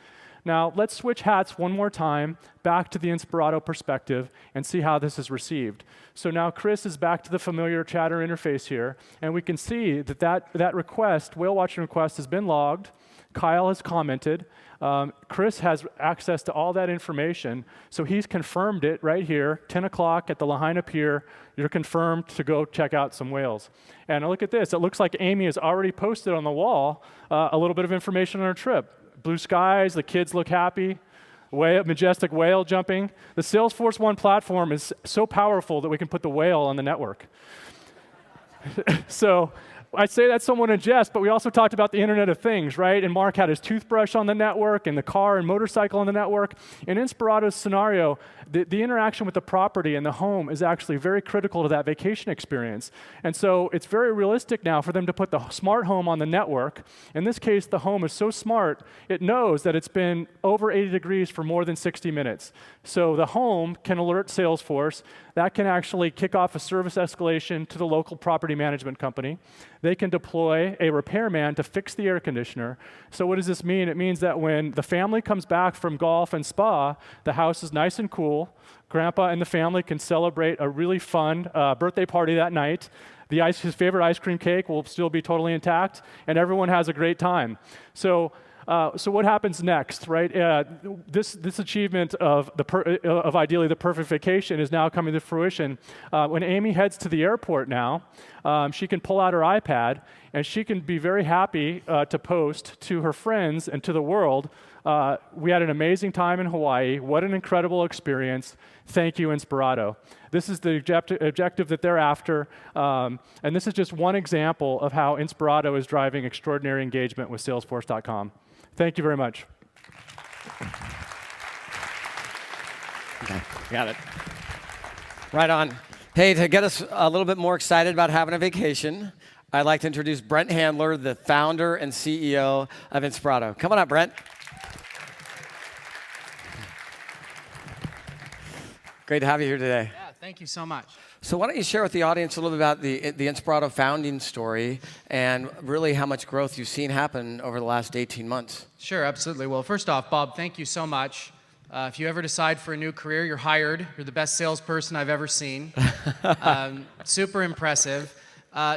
Now, let's switch hats one more time back to the Inspirato perspective and see how this is received. So now Chris is back to the familiar Chatter interface here, and we can see that request, whale watching request, has been logged. Kyle has commented. Chris has access to all that information, so he's confirmed it right here, 10 o'clock at the Lahaina Pier. You're confirmed to go check out some whales. And look at this. It looks like Amy has already posted on the wall a little bit of information on her trip. Blue skies, the kids look happy, majestic whale jumping. The Salesforce One platform is so powerful that we can put the whale on the network. So I say that's somewhat in jest, but we also talked about the Internet of Things, right? And Mark had his toothbrush on the network and the car and motorcycle on the network. In Inspirato's scenario, the interaction with the property and the home is actually very critical to that vacation experience. And so it's very realistic now for them to put the smart home on the network. In this case, the home is so smart, it knows that it's been over 80 degrees for more than 60 minutes. So the home can alert Salesforce. That can actually kick off a service escalation to the local property management company. They can deploy a repairman to fix the air conditioner. So what does this mean? It means that when the family comes back from golf and spa, the house is nice and cool. Grandpa and the family can celebrate a really fun birthday party that night. His favorite ice cream cake will still be totally intact, and everyone has a great time. So what happens next, right? This achievement of ideally the perfect vacation is now coming to fruition. When Amy heads to the airport now, she can pull out her iPad, and she can be very happy to post to her friends and to the world, we had an amazing time in Hawaii. What an incredible experience. Thank you, Inspirato. This is the objective that they're after, and this is just one example of how Inspirato is driving extraordinary engagement with Salesforce.com. Thank you very much. Okay, got it. Right on. Hey, to get us a little bit more excited about having a vacation, I'd like to introduce Brent Handler, the founder and CEO of Inspirato. Come on up, Brent. Great to have you here today. Yeah, thank you so much. So why don't you share with the audience a little bit about the Inspirato founding story and really how much growth you've seen happen over the last 18 months. Sure, absolutely. Well, first off, Bob, thank you so much. If you ever decide for a new career, you're hired. You're the best salesperson I've ever seen. Super impressive.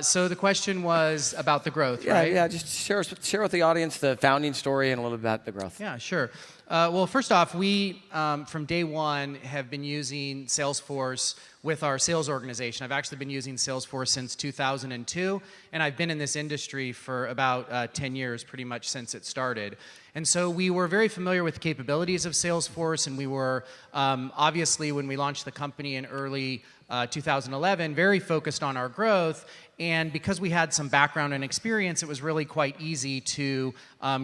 So the question was about the growth, right? Yeah, just share with the audience the founding story and a little bit about the growth. Yeah, sure. Well, first off, we, from day one, have been using Salesforce with our sales organization. I've actually been using Salesforce since 2002, and I've been in this industry for about 10 years, pretty much since it started. And so we were very familiar with the capabilities of Salesforce, and we were, obviously, when we launched the company in early 2011, very focused on our growth. And because we had some background and experience, it was really quite easy to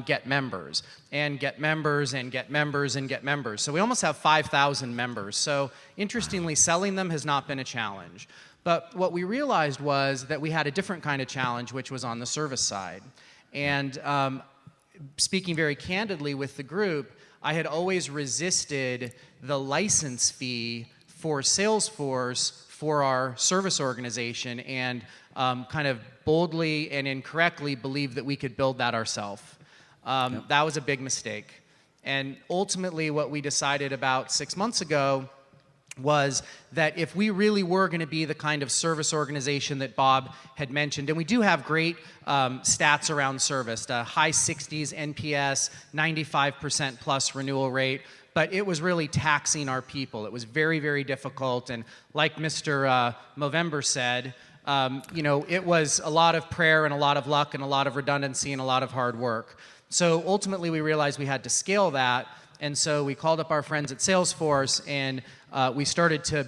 get members and get members and get members and get members. So we almost have 5,000 members. So interestingly, selling them has not been a challenge. But what we realized was that we had a different kind of challenge, which was on the service side. And speaking very candidly with the group, I had always resisted the license fee for Salesforce for our service organization and kind of boldly and incorrectly believed that we could build that ourselves. That was a big mistake. And ultimately what we decided about 6 months ago was that if we really were going to be the kind of service organization that Bob had mentioned, and we do have great stats around service, high 60s NPS, 95% plus renewal rate, but it was really taxing our people. It was very, very difficult, and like Mr. Movember said, it was a lot of prayer and a lot of luck and a lot of redundancy and a lot of hard work. So ultimately we realized we had to scale that, and so we called up our friends at Salesforce, and we started to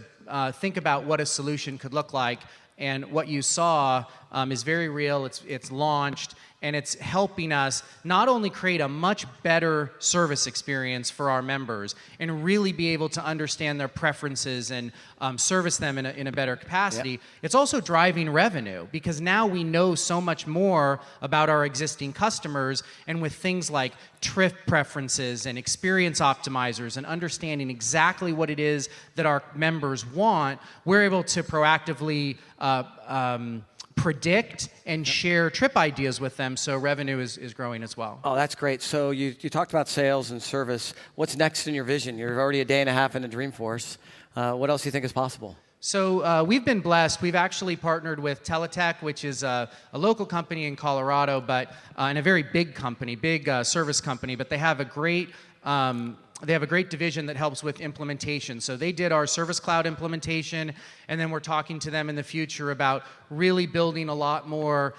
think about what a solution could look like. And what you saw is very real. It's launched, and it's helping us not only create a much better service experience for our members and really be able to understand their preferences and service them in a better capacity, it's also driving revenue, because now we know so much more about our existing customers, and with things like trip preferences and experience optimizers and understanding exactly what it is that our members want, we're able to proactively predict and share trip ideas with them, so revenue is growing as well. Oh, that's great. So you talked about sales and service. What's next in your vision? You're already a day and a half into Dreamforce. What else do you think is possible? So we've been blessed. We've actually partnered with Teletech, which is a local company in Colorado, but and a very big company, service company, but they have a great division that helps with implementation. So they did our Service Cloud implementation, and then we're talking to them in the future about really building a lot more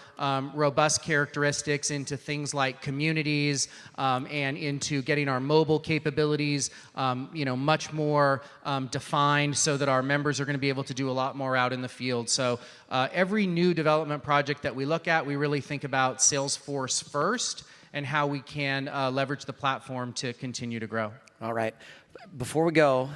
robust characteristics into things like communities and into getting our mobile capabilities much more defined, so that our members are going to be able to do a lot more out in the field. So every new development project that we look at, we really think about Salesforce first and how we can leverage the platform to continue to grow. All right. Before we go,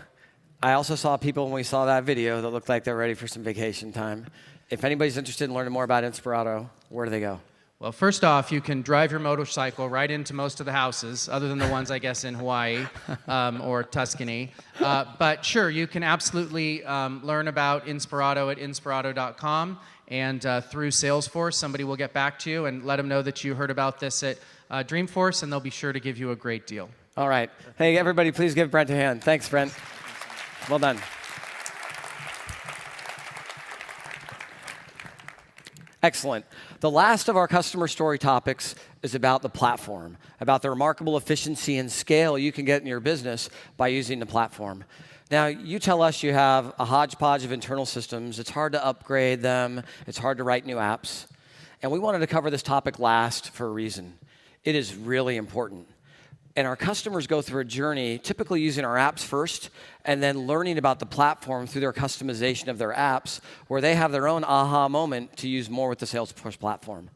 I also saw people when we saw that video that looked like they're ready for some vacation time. If anybody's interested in learning more about Inspirato, where do they go? Well, first off, you can drive your motorcycle right into most of the houses, other than the ones, I guess, in Hawaii or Tuscany. But sure, you can absolutely learn about Inspirato at inspirato.com. And through Salesforce, somebody will get back to you and let them know that you heard about this at Dreamforce, and they'll be sure to give you a great deal. All right. Hey, everybody, please give Brent a hand. Thanks, Brent. Well done. Excellent. The last of our customer story topics is about the platform, about the remarkable efficiency and scale you can get in your business by using the platform. Now, you tell us you have a hodgepodge of internal systems. It's hard to upgrade them. It's hard to write new apps. And we wanted to cover this topic last for a reason. It is really important. And our customers go through a journey, typically using our apps first, and then learning about the platform through their customization of their apps, where they have their own aha moment to use more with the Salesforce platform.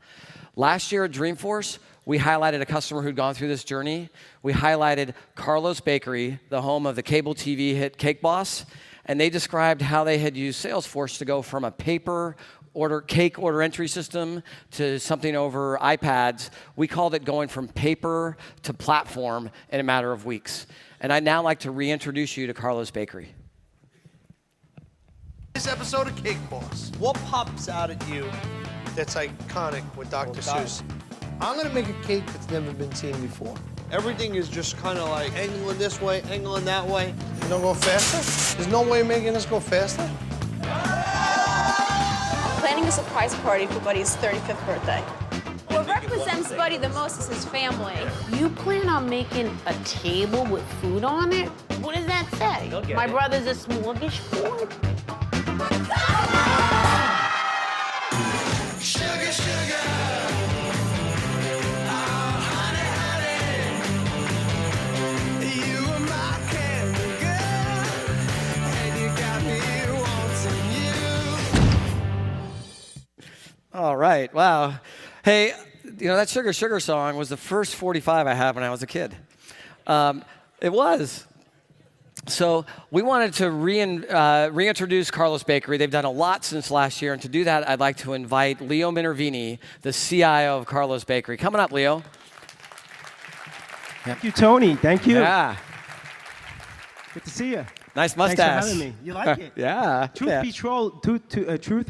Last year at Dreamforce, we highlighted a customer who'd gone through this journey. We highlighted Carlo's Bakery, the home of the cable TV hit CakeBoss, and they described how they had used Salesforce to go from a paper cake order entry system to something over iPads. We called it going from paper to platform in a matter of weeks. And I'd now like to reintroduce you to Carlo's Bakery. This episode of CakeBoss. What pops out at you that's iconic with Dr. Seuss? I'm gonna make a cake that's never been seen before. Everything is just kind of like angling this way, angling that way. You don't go faster? There's no way of making this go faster? Planning a surprise party for Buddy's 35th birthday. What represents Buddy the most is his family. You plan on making a table with food on it? What does that say? My brother's a smorgasbord? Sugar, sugar. Oh, honey, honey. You are my candy girl. And you got me wanting you. All right, wow. Hey, that Sugar Sugar song was the first 45 I had when I was a kid. It was. So we wanted to reintroduce Carlo's Bakery. They've done a lot since last year, and to do that, I'd like to invite Leo Minervini, the CIO of Carlo's Bakery. Coming up, Leo. Thank you, Tony. Thank you. Yeah. Good to see you. Nice mustache. Thanks for having me. You like it? Yeah. Truth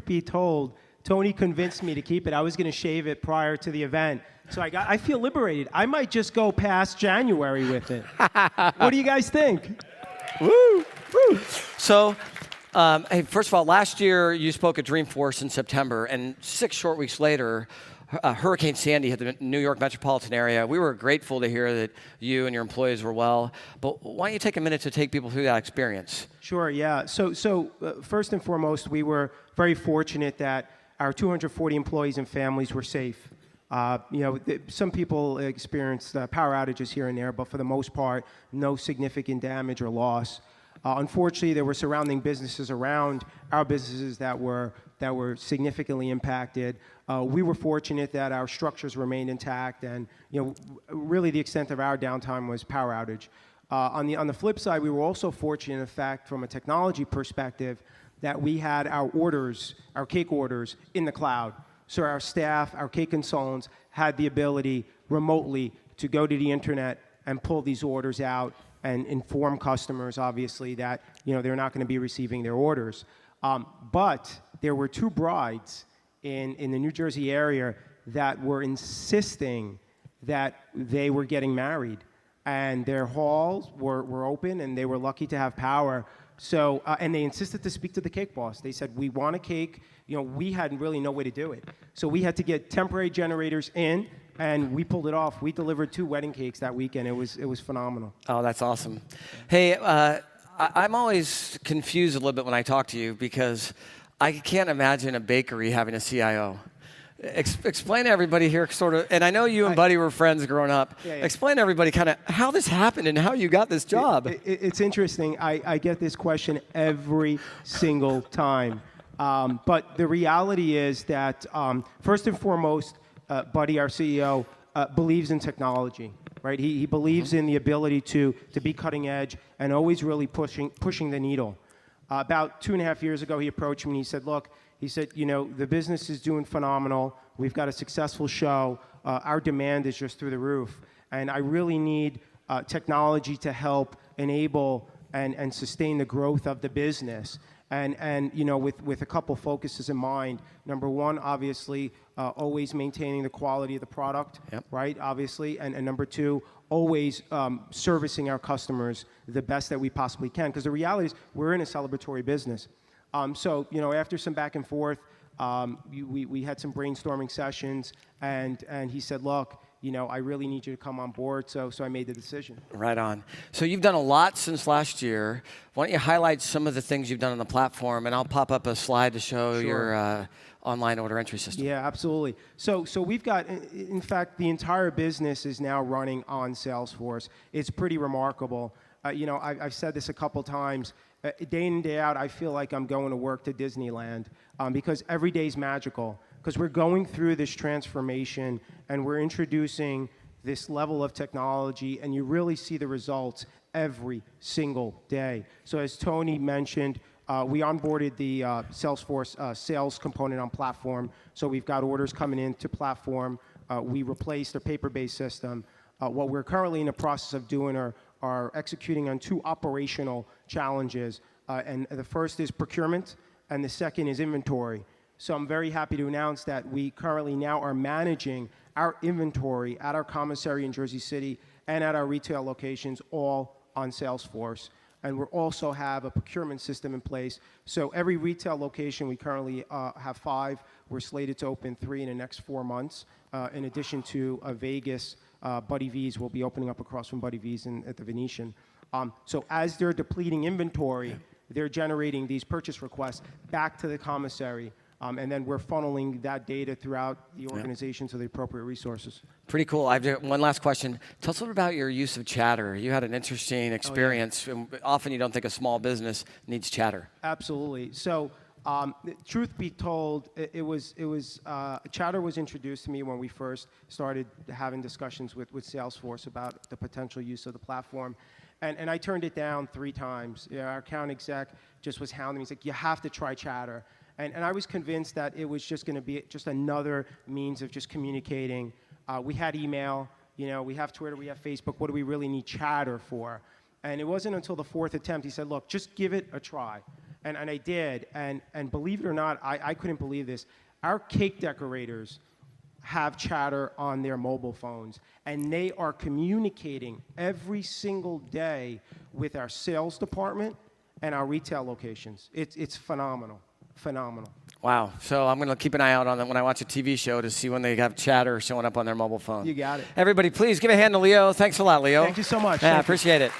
be told, Tony convinced me to keep it. I was going to shave it prior to the event. So I feel liberated. I might just go past January with it. What do you guys think? Woo! Woo! So, hey, first of all, last year you spoke at Dreamforce in September, and 6 short weeks later, Hurricane Sandy hit the New York metropolitan area. We were grateful to hear that you and your employees were well. But why don't you take a minute to take people through that experience? Sure, yeah. So first and foremost, we were very fortunate that our 240 employees and families were safe. Some people experienced power outages here and there, but for the most part, no significant damage or loss. Unfortunately, there were surrounding businesses around our businesses that were significantly impacted. We were fortunate that our structures remained intact, and really the extent of our downtime was power outage. On the flip side, we were also fortunate, in fact, from a technology perspective, that we had our cake orders in the cloud. So our staff, our cake consultants, had the ability remotely to go to the internet and pull these orders out and inform customers, obviously, that they're not going to be receiving their orders. But there were 2 brides in the New Jersey area that were insisting that they were getting married, and their halls were open, and they were lucky to have power. So, and they insisted to speak to the CakeBoss. They said, we want a cake. We hadn't really no way to do it. So we had to get temporary generators in, and we pulled it off. We delivered 2 wedding cakes that weekend. It was phenomenal. Oh, that's awesome. Hey, I'm always confused a little bit when I talk to you because I can't imagine a bakery having a CIO. Explain to everybody here sort of, and I know you and Buddy were friends growing up. Yeah. Explain to everybody kind of how this happened and how you got this job. It's interesting. I get this question every single time. But the reality is that, first and foremost, Buddy, our CEO, believes in technology, right? He believes in the ability to be cutting edge and always really pushing the needle. About 2.5 years ago, he approached me and he said, look, the business is doing phenomenal. We've got a successful show. Our demand is just through the roof. And I really need technology to help enable and sustain the growth of the business. And with a couple focuses in mind. Number one, obviously, always maintaining the quality of the product, right? Obviously. And number two, always servicing our customers the best that we possibly can. Because the reality is, we're in a celebratory business. So, after some back and forth, we had some brainstorming sessions, and he said, look, I really need you to come on board, so I made the decision. Right on. So you've done a lot since last year. Why don't you highlight some of the things you've done on the platform, and I'll pop up a slide to show your online order entry system. Yeah, absolutely. So we've got, in fact, the entire business is now running on Salesforce. It's pretty remarkable. I've said this a couple times. Day in and day out, I feel like I'm going to work to Disneyland because every day is magical. Because we're going through this transformation and we're introducing this level of technology, and you really see the results every single day. So as Tony mentioned, we onboarded the Salesforce sales component on platform. So we've got orders coming into platform. We replaced a paper-based system. What we're currently in the process of doing are executing on 2 operational challenges. And the first is procurement, and the second is inventory. So I'm very happy to announce that we currently now are managing our inventory at our commissary in Jersey City and at our retail locations all on Salesforce. And we also have a procurement system in place. So every retail location, we currently have 5. We're slated to open 3 in the next 4 months. In addition to Vegas, Buddy V's will be opening up across from Buddy V's at the Venetian. So as they're depleting inventory, they're generating these purchase requests back to the commissary. And then we're funneling that data throughout the organization to the appropriate resources. Pretty cool. I've got one last question. Tell us a little about your use of chatter. You had an interesting experience. Oh, yeah. Often you don't think a small business needs chatter. Absolutely. So, truth be told, chatter was introduced to me when we first started having discussions with Salesforce about the potential use of the platform. And I turned it down 3 times. Our account exec just was hounding me. He's like, you have to try chatter. And I was convinced that it was just going to be just another means of just communicating. We had email, we have Twitter, we have Facebook. What do we really need chatter for? And it wasn't until the 4th attempt he said, look, just give it a try. And I did. And believe it or not, I couldn't believe this. Our cake decorators have chatter on their mobile phones, and they are communicating every single day with our sales department and our retail locations. It's phenomenal, phenomenal. Wow. So I'm going to keep an eye out on them when I watch a TV show to see when they have chatter showing up on their mobile phone. You got it. Everybody, please give a hand to Leo. Thanks a lot, Leo. Thank you so much. Yeah, Thank you. appreciate it.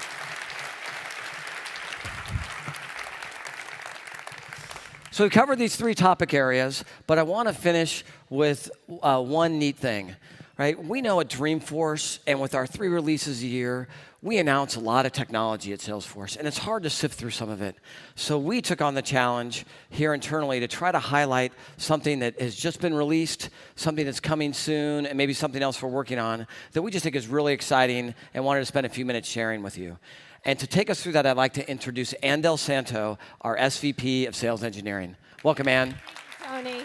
So we covered these 3 topic areas, but I want to finish with one neat thing, right? We know at Dreamforce and with our 3 releases a year, we announce a lot of technology at Salesforce, and it's hard to sift through some of it. So we took on the challenge here internally to try to highlight something that has just been released, something that's coming soon, and maybe something else we're working on that we just think is really exciting and wanted to spend a few minutes sharing with you. And to take us through that, I'd like to introduce Anne DelSanto, our SVP of Sales Engineering. Welcome, Anne. Tony.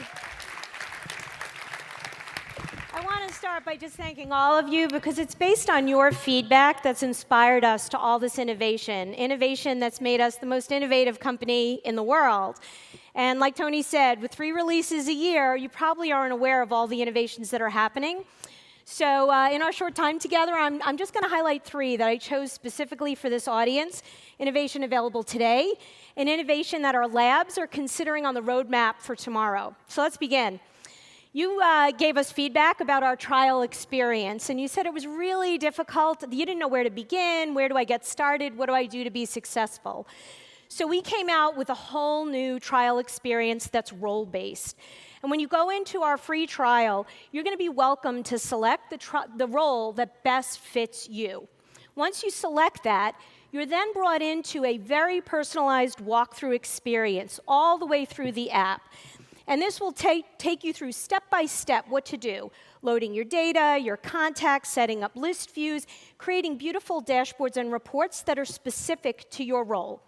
I want to start by just thanking all of you because it's based on your feedback that's inspired us to all this innovation that's made us the most innovative company in the world. And like Tony said, with 3 releases a year, you probably aren't aware of all the innovations that are happening. So in our short time together, I'm just going to highlight 3 that I chose specifically for this audience. Innovation available today, and innovation that our labs are considering on the roadmap for tomorrow. So let's begin. You gave us feedback about our trial experience, and you said it was really difficult. You didn't know where to begin. Where do I get started? What do I do to be successful? So we came out with a whole new trial experience that's role-based. And when you go into our free trial, you're going to be welcome to select the role that best fits you. Once you select that, you're then brought into a very personalized walkthrough experience all the way through the app. And this will take you through step-by-step what to do, loading your data, your contacts, setting up list views, creating beautiful dashboards and reports that are specific to your role.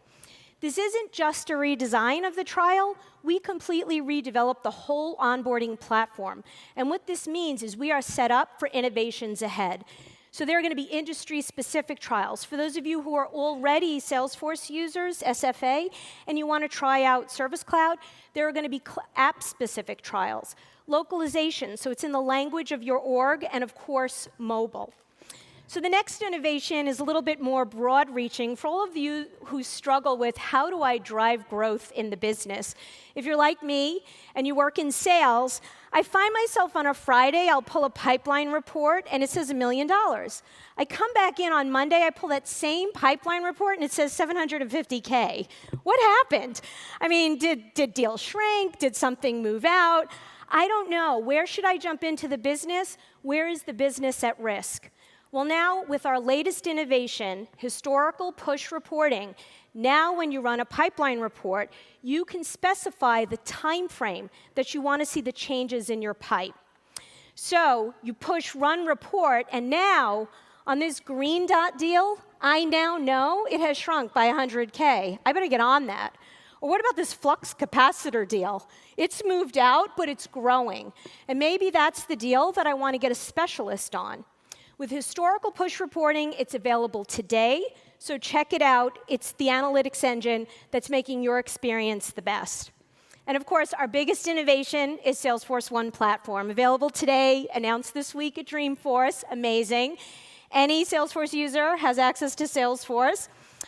This isn't just a redesign of the trial. We completely redeveloped the whole onboarding platform. And what this means is we are set up for innovations ahead. So there are going to be industry-specific trials. For those of you who are already Salesforce users, SFA, and you want to try out Service Cloud, there are going to be app-specific trials. Localization, so it's in the language of your org, and of course, mobile. So the next innovation is a little bit more broad-reaching for all of you who struggle with how do I drive growth in the business. If you're like me and you work in sales, I find myself on a Friday, I'll pull a pipeline report and it says $1 million. I come back in on Monday, I pull that same pipeline report and it says $750K. What happened? I mean, did deals shrink? Did something move out? I don't know. Where should I jump into the business? Where is the business at risk? Well, now with our latest innovation, historical push reporting, now when you run a pipeline report, you can specify the time frame that you want to see the changes in your pipe. So you push run report, and now on this green dot deal, I now know it has shrunk by 100K. I better get on that. Or what about this flux capacitor deal? It's moved out, but it's growing. And maybe that's the deal that I want to get a specialist on. With historical push reporting, it's available today, so check it out. It's the analytics engine that's making your experience the best. And of course, our biggest innovation is Salesforce One Platform. Available today, announced this week at Dreamforce, amazing. Any Salesforce user has access to Salesforce.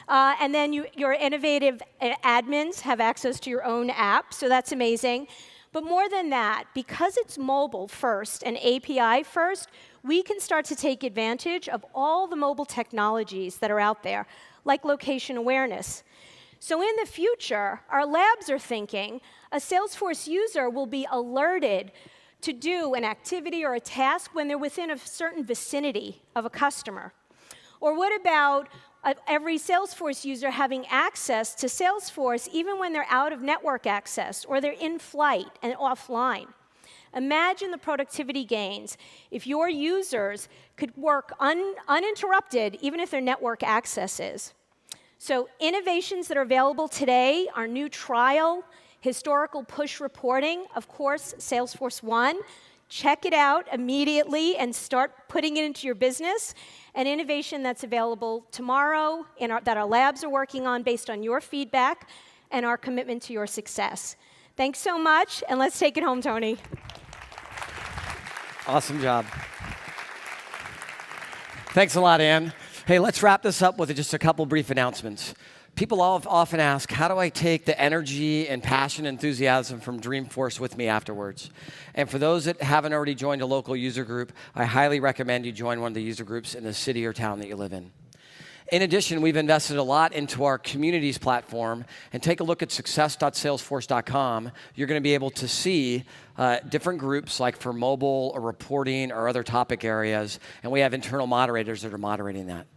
And then your innovative admins have access to your own app, so that's amazing. But more than that, because it's mobile first and API first, we can start to take advantage of all the mobile technologies that are out there, like location awareness. So in the future, our labs are thinking a Salesforce user will be alerted to do an activity or a task when they're within a certain vicinity of a customer. Or what about every Salesforce user having access to Salesforce even when they're out of network access or they're in flight and offline? Imagine the productivity gains if your users could work uninterrupted even if their network access is. So innovations that are available today are new trial, historical push reporting, of course, Salesforce One. Check it out immediately and start putting it into your business. And innovation that's available tomorrow that our labs are working on based on your feedback and our commitment to your success. Thanks so much, and let's take it home, Tony. Awesome job. Thanks a lot, Anne. Hey, let's wrap this up with just a couple brief announcements. People often ask, how do I take the energy and passion and enthusiasm from Dreamforce with me afterwards? And for those that haven't already joined a local user group, I highly recommend you join one of the user groups in the city or town that you live in. In addition, we've invested a lot into our communities platform, and take a look at success.salesforce.com. You're going to be able to see different groups, like for mobile or reporting or other topic areas, and we have internal moderators that are moderating that.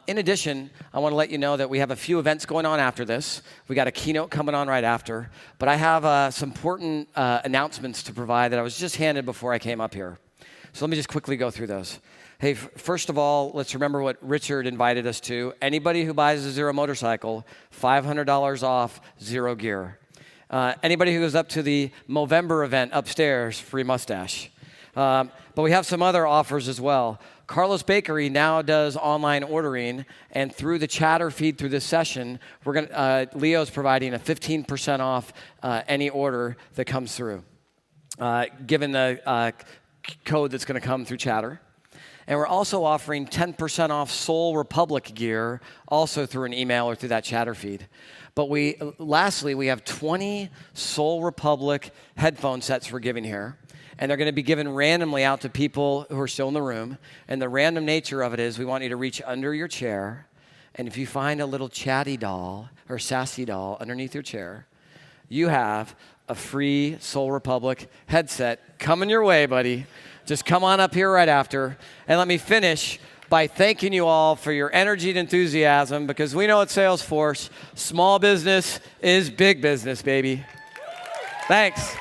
In addition, I want to let you know that we have a few events going on after this. We got a keynote coming on right after, but I have some important announcements to provide that I was just handed before I came up here. So let me just quickly go through those. Hey, first of all, let's remember what Richard invited us to. Anybody who buys a Zero motorcycle, $500 off, Zero gear. Anybody who goes up to the Movember event upstairs, free mustache. But we have some other offers as well. Carlo's Bakery now does online ordering, and through the chatter feed through this session, Leo's providing a 15% off any order that comes through, given the code that's going to come through chatter. And we're also offering 10% off Soul Republic gear, also through an email or through that chatter feed. But lastly, we have 20 Soul Republic headphone sets we're giving here. And they're going to be given randomly out to people who are still in the room. And the random nature of it is we want you to reach under your chair, and if you find a little chatty doll or sassy doll underneath your chair, you have a free Soul Republic headset coming your way, buddy. Just come on up here right after. And let me finish by thanking you all for your energy and enthusiasm, because we know at Salesforce, small business is big business, baby. Thanks.